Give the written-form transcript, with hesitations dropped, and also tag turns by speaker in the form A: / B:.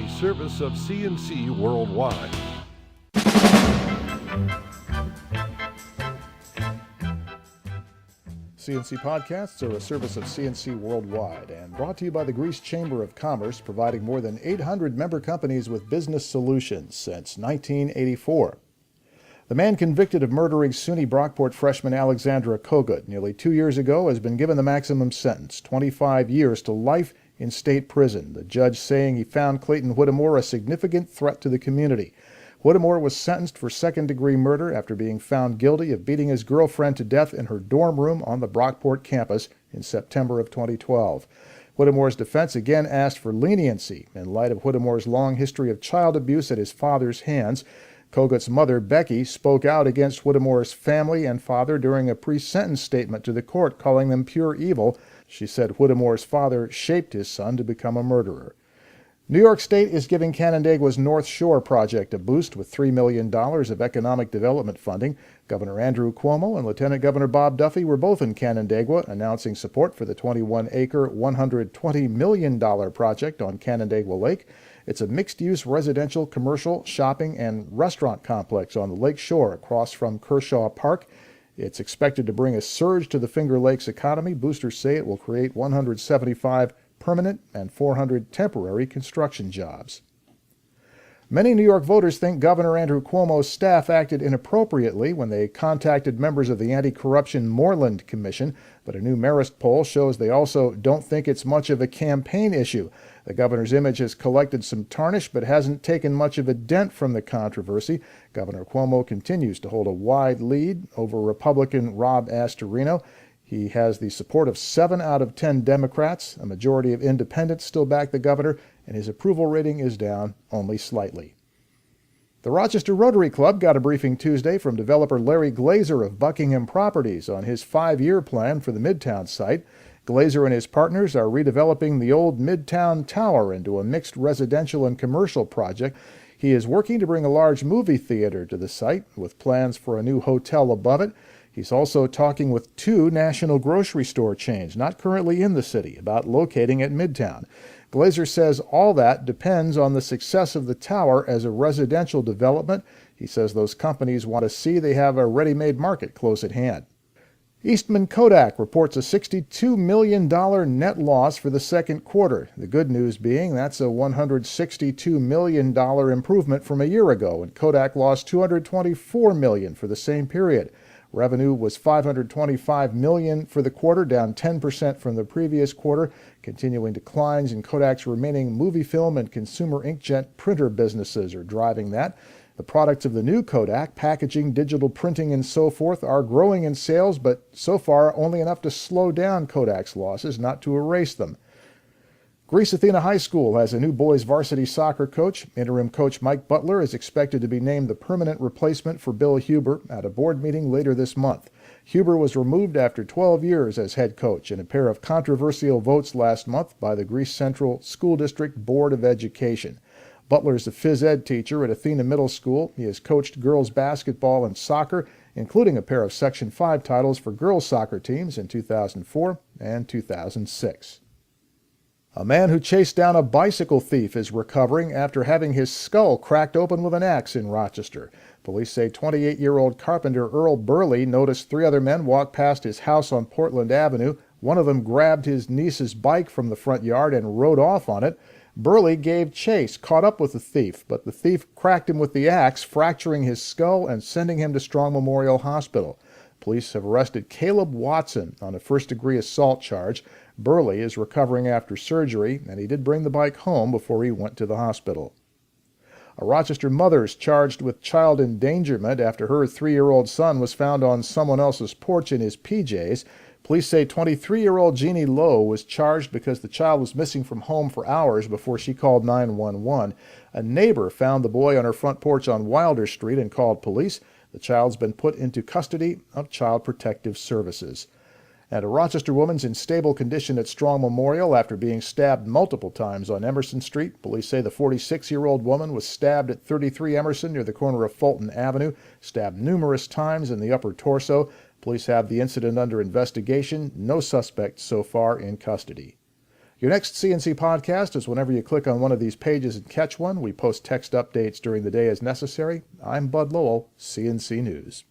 A: a service of CNC Worldwide.
B: CNC Podcasts are a service of CNC Worldwide and brought to you by the Greece Chamber of Commerce, providing more than 800 member companies with business solutions since 1984. The man convicted of murdering SUNY Brockport freshman Alexandra Kogut nearly 2 years ago has been given the maximum sentence, 25 years to life in state prison, the judge saying he found Clayton Whittemore a significant threat to the community. Whittemore was sentenced for second-degree murder after being found guilty of beating his girlfriend to death in her dorm room on the Brockport campus in September of 2012. Whittemore's defense again asked for leniency in light of Whittemore's long history of child abuse at his father's hands. Kogut's mother, Becky, spoke out against Whittemore's family and father during a pre-sentence statement to the court, calling them pure evil. She said Whittemore's father shaped his son to become a murderer. New York State is giving Canandaigua's North Shore project a boost with $3 million of economic development funding. Governor Andrew Cuomo and Lieutenant Governor Bob Duffy were both in Canandaigua, announcing support for the 21-acre, $120 million project on Canandaigua Lake. It's a mixed-use residential, commercial, shopping, and restaurant complex on the lake shore across from Kershaw Park. It's expected to bring a surge to the Finger Lakes economy. Boosters say it will create 175 permanent and 400 temporary construction jobs. Many New York voters think Governor Andrew Cuomo's staff acted inappropriately when they contacted members of the Anti-Corruption Moreland Commission, but a new Marist poll shows they also don't think it's much of a campaign issue. The governor's image has collected some tarnish but hasn't taken much of a dent from the controversy. Governor Cuomo continues to hold a wide lead over Republican Rob Astorino. He has the support of 7 out of 10 Democrats. A majority of independents still back the governor, and his approval rating is down only slightly. The Rochester Rotary Club got a briefing Tuesday from developer Larry Glazer of Buckingham Properties on his 5-year plan for the Midtown site. Glazer and his partners are redeveloping the old Midtown Tower into a mixed residential and commercial project. He is working to bring a large movie theater to the site, with plans for a new hotel above it. He's also talking with 2 national grocery store chains, not currently in the city, about locating at Midtown. Glazer says all that depends on the success of the tower as a residential development. He says those companies want to see they have a ready-made market close at hand. Eastman Kodak reports a $62 million net loss for the second quarter. The good news being that's a $162 million improvement from a year ago, and Kodak lost $224 million for the same period. Revenue was $525 million for the quarter, down 10% from the previous quarter. Continuing declines in Kodak's remaining movie film and consumer inkjet printer businesses are driving that. The products of the new Kodak, packaging, digital printing, and so forth, are growing in sales, but so far only enough to slow down Kodak's losses, not to erase them. Greece Athena High School has a new boys varsity soccer coach. Interim coach Mike Butler is expected to be named the permanent replacement for Bill Huber at a board meeting later this month. Huber was removed after 12 years as head coach in a pair of controversial votes last month by the Greece Central School District Board of Education. Butler is a phys ed teacher at Athena Middle School. He has coached girls basketball and soccer, including a pair of Section 5 titles for girls soccer teams in 2004 and 2006. A man who chased down a bicycle thief is recovering after having his skull cracked open with an axe in Rochester. Police say 28-year-old carpenter Earl Burley noticed 3 other men walk past his house on Portland Avenue. One of them grabbed his niece's bike from the front yard and rode off on it. Burley gave chase, caught up with the thief, but the thief cracked him with the axe, fracturing his skull and sending him to Strong Memorial Hospital. Police have arrested Caleb Watson on a first-degree assault charge. Burley is recovering after surgery, and he did bring the bike home before he went to the hospital. A Rochester mother is charged with child endangerment after her 3-year-old son was found on someone else's porch in his PJs. Police say 23-year-old Jeannie Lowe was charged because the child was missing from home for hours before she called 911. A neighbor found the boy on her front porch on Wilder Street and called police. The child's been put into custody of Child Protective Services. And a Rochester woman's in stable condition at Strong Memorial after being stabbed multiple times on Emerson Street. Police say the 46-year-old woman was stabbed at 33 Emerson near the corner of Fulton Avenue, stabbed numerous times in the upper torso. Police have the incident under investigation. No suspects so far in custody. Your next CNC podcast is whenever you click on one of these pages and catch one. We post text updates during the day as necessary. I'm Bud Lowell, CNC News.